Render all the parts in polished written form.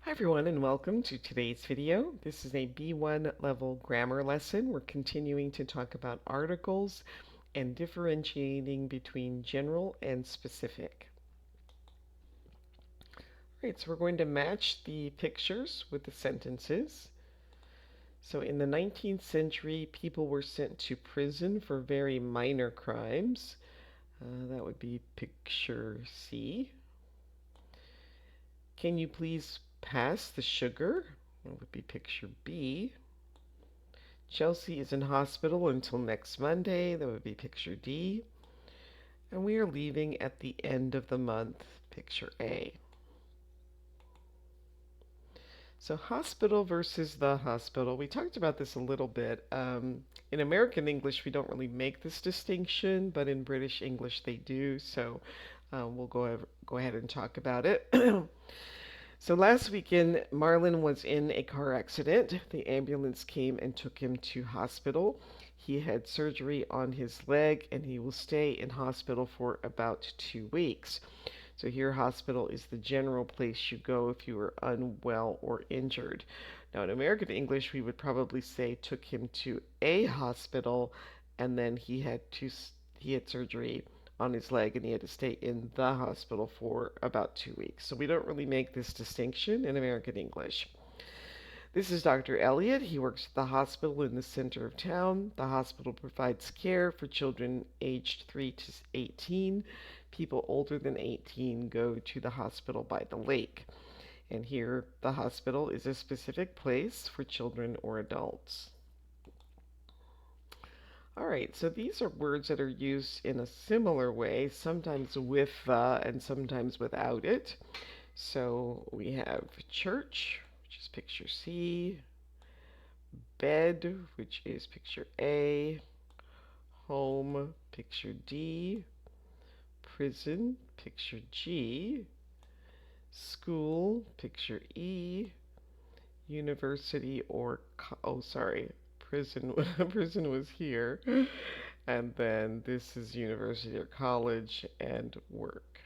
Hi everyone and welcome to today's video. This is a B1 level grammar lesson. We're continuing to talk about articles and differentiating between general and specific. Alright, so we're going to match the pictures with the sentences. So in the 19th century, people were sent to prison for very minor crimes. That would be picture C. Can you please pass the sugar? That would be picture B. Chelsea is in hospital until next Monday. That would be picture D. And we are leaving at the end of the month, picture A. So hospital versus the hospital. We talked about this a little bit. In American English, we don't really make this distinction, but in British English, they do. So we'll go ahead and talk about it. So last weekend, Marlon was in a car accident. The ambulance came and took him to hospital. He had surgery on his leg and he will stay in hospital for about 2 weeks. So here, hospital is the general place you go if you are unwell or injured. Now, in American English, we would probably say took him to a hospital and then he had surgery on his leg and he had to stay in the hospital for about 2 weeks. So we don't really make this distinction in American English. This is Dr. Elliot. He works at the hospital in the center of town. The hospital provides care for children aged 3 to 18. People older than 18 go to the hospital by the lake. And here, the hospital is a specific place for children or adults. All right, so these are words that are used in a similar way, sometimes with the and sometimes without it. So we have church, which is picture C, bed, which is picture A, home, picture D, prison, picture G, school, picture E, university or, prison, prison was here. And then this is university or college and work.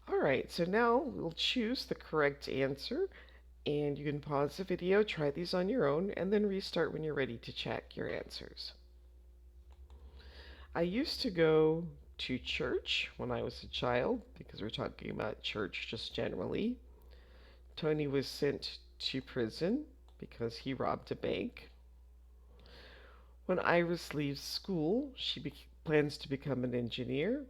All right, so now we'll choose the correct answer. And you can pause the video, try these on your own, and then restart when you're ready to check your answers. I used to go to church when I was a child, because we're talking about church just generally. Tony was sent to prison because he robbed a bank. When Iris leaves school, she plans to become an engineer.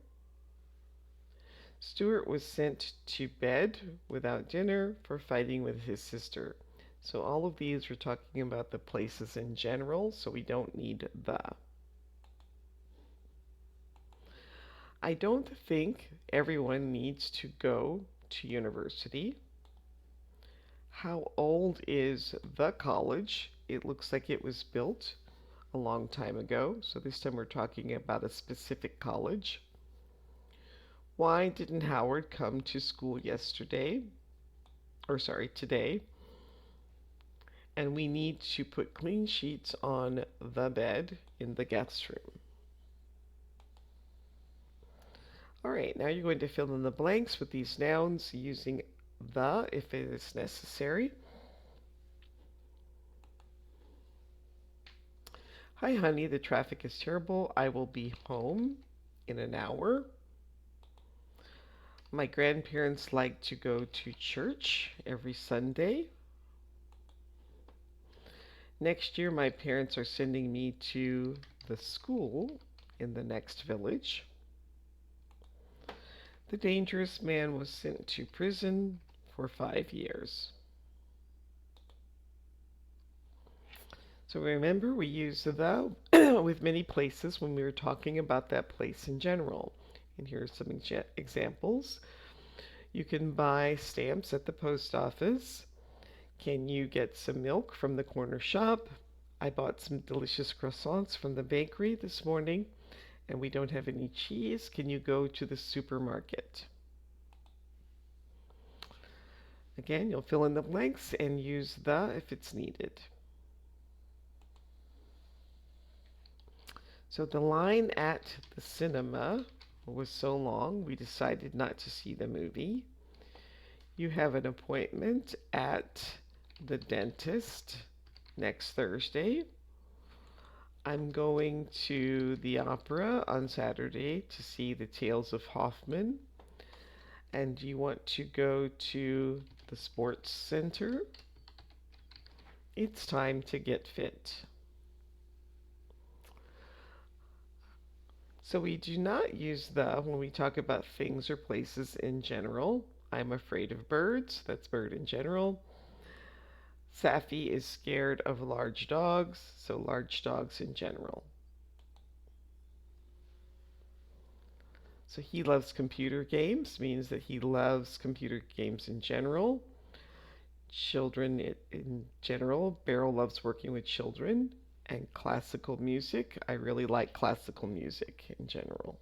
Stuart was sent to bed without dinner for fighting with his sister. So all of these we're talking about the places in general, so we don't need the. I don't think everyone needs to go to university. How old is the college? It looks like it was built a long time ago, so this time we're talking about a specific college. Why didn't Howard come to school yesterday? Today. And we need to put clean sheets on the bed in the guest room. All right, now you're going to fill in the blanks with these nouns using the if it is necessary. Hi, honey, the traffic is terrible. I will be home in an hour. My grandparents like to go to church every Sunday. Next year, my parents are sending me to the school in the next village. The dangerous man was sent to prison for 5 years. So remember, we use the with many places when we were talking about that place in general. And here are some examples. You can buy stamps at the post office. Can you get some milk from the corner shop? I bought some delicious croissants from the bakery this morning, and we don't have any cheese. Can you go to the supermarket? Again, you'll fill in the blanks and use the if it's needed. So the line at the cinema was so long we decided not to see the movie. You have an appointment at the dentist next Thursday. I'm going to the opera on Saturday to see the Tales of Hoffmann. And you want to go to the sports center. It's time to get fit. So we do not use the when we talk about things or places in general. I'm afraid of birds. That's bird in general. Safi is scared of large dogs. So large dogs in general. So he loves computer games means that he loves computer games in general. Children in general. Beryl loves working with children. And classical music. I really like classical music in general.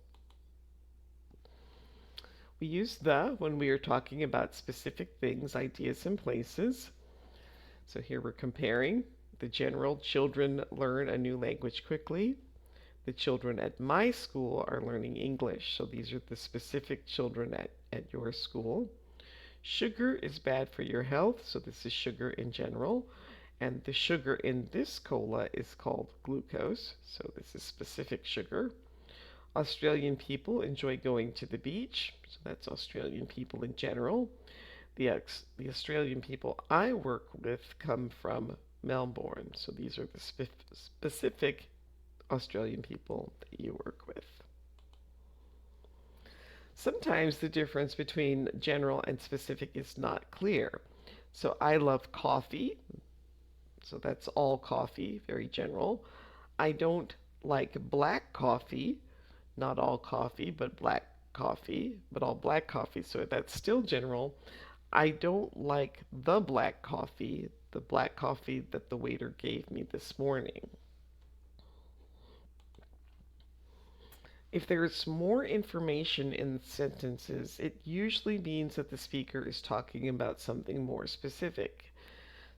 We use the when we are talking about specific things, ideas, and places. So here we're comparing. The general children learn a new language quickly. The children at my school are learning English. So these are the specific children at your school. Sugar is bad for your health. So this is sugar in general. And the sugar in this cola is called glucose. So this is specific sugar. Australian people enjoy going to the beach. So that's Australian people in general. The Australian people I work with come from Melbourne. So these are the specific Australian people that you work with. Sometimes the difference between general and specific is not clear. So I love coffee. So that's all coffee, very general. I don't like black coffee, not all coffee, but black coffee, but all black coffee. So that's still general. I don't like the black coffee that the waiter gave me this morning. If there's more information in sentences, it usually means that the speaker is talking about something more specific.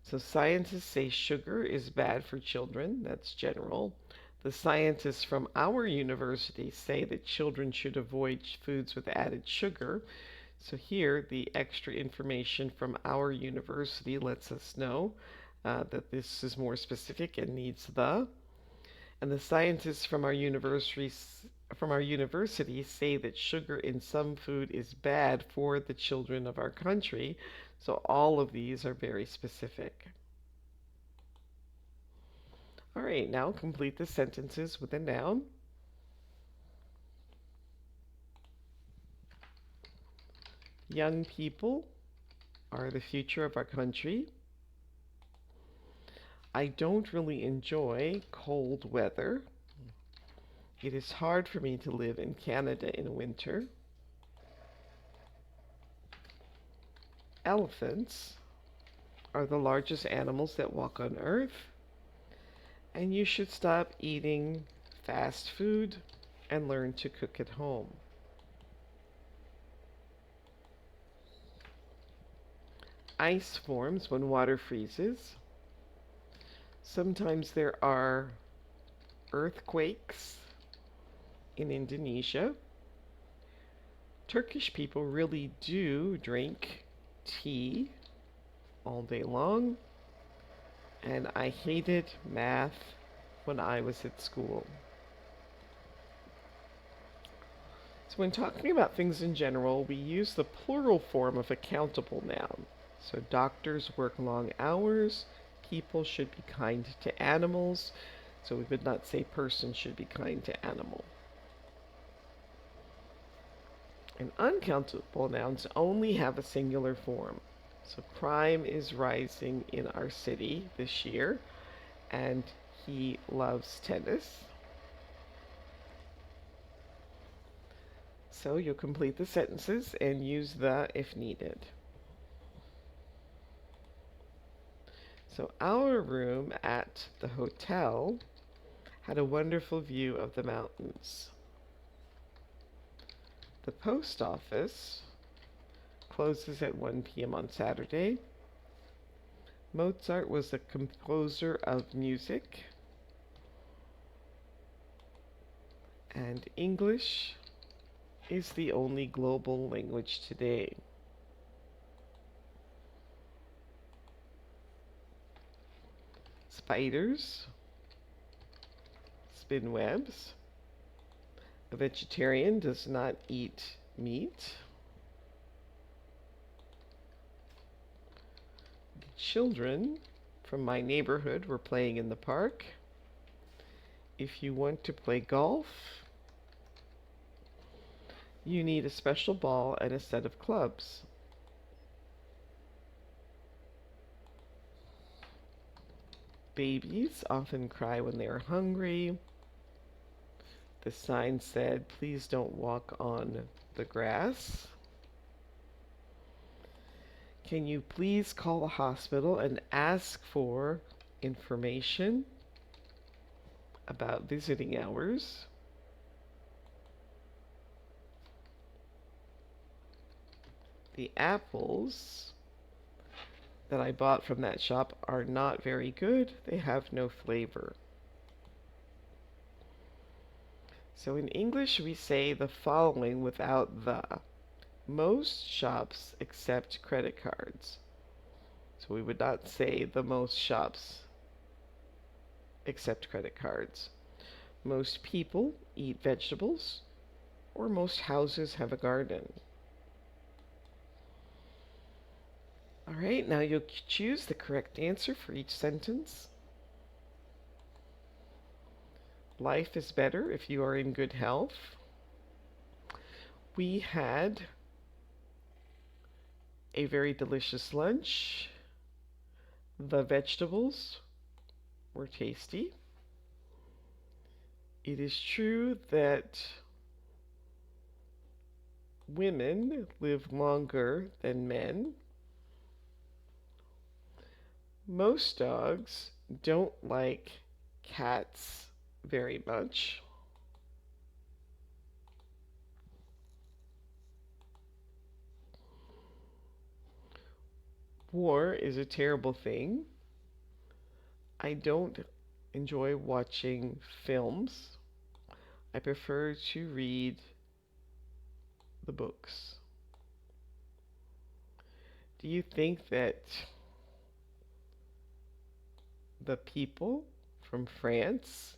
So scientists say sugar is bad for children. That's general. The scientists from our university say that children should avoid foods with added sugar. So here, the extra information from our university lets us know that this is more specific and needs the. And the scientists from our university say that sugar in some food is bad for the children of our country. So all of these are very specific. All right, now complete the sentences with a noun. Young people are the future of our country. I don't really enjoy cold weather. It is hard for me to live in Canada in winter. Elephants are the largest animals that walk on Earth. And you should stop eating fast food and learn to cook at home. Ice forms when water freezes. Sometimes there are earthquakes in Indonesia. Turkish people really do drink tea all day long. And I hated math when I was at school. So when talking about things in general, we use the plural form of a countable noun. So doctors work long hours. People should be kind to animals. So we would not say person should be kind to animal. And uncountable nouns only have a singular form. So crime is rising in our city this year, and he loves tennis. So you'll complete the sentences and use the if needed. So our room at the hotel had a wonderful view of the mountains. The post office closes at 1 p.m. on Saturday. Mozart was a composer of music. And English is the only global language today? Spiders spin webs. A vegetarian does not eat meat. The children from my neighborhood were playing in the park. If you want to play golf, you need a special ball and a set of clubs. Babies often cry when they are hungry. The sign said, "Please don't walk on the grass." Can you please call the hospital and ask for information about visiting hours? The apples that I bought from that shop are not very good. They have no flavor. So in English, we say the following without the. Most shops accept credit cards. So we would not say the most shops accept credit cards. Most people eat vegetables, or most houses have a garden. All right, now you'll choose the correct answer for each sentence. Life is better if you are in good health. We had a very delicious lunch. The vegetables were tasty. It is true that women live longer than men. Most dogs don't like cats very much. War is a terrible thing. I don't enjoy watching films. I prefer to read the books. Do you think that the people from France,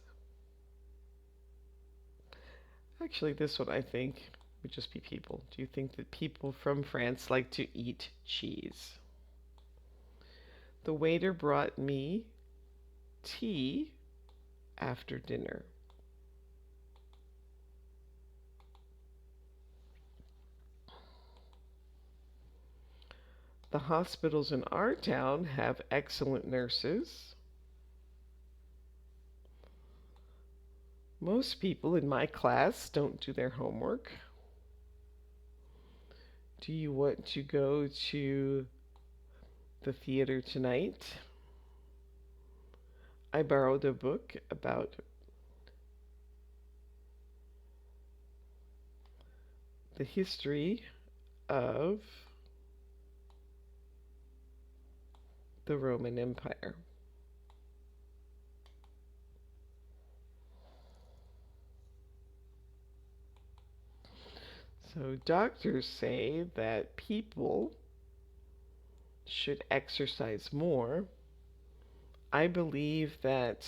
actually, this one I think would just be people. Do you think that people from France like to eat cheese? The waiter brought me tea after dinner. The hospitals in our town have excellent nurses. Most people in my class don't do their homework. Do you want to go to the theater tonight? I borrowed a book about the history of the Roman Empire. So doctors say that people should exercise more. I believe that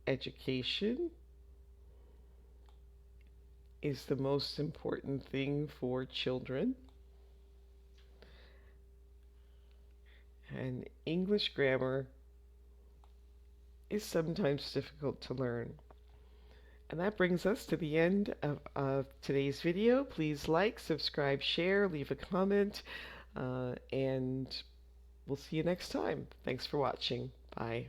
education is the most important thing for children. And English grammar is sometimes difficult to learn. And that brings us to the end of today's video. Please like, subscribe, share, leave a comment, and we'll see you next time. Thanks for watching. Bye.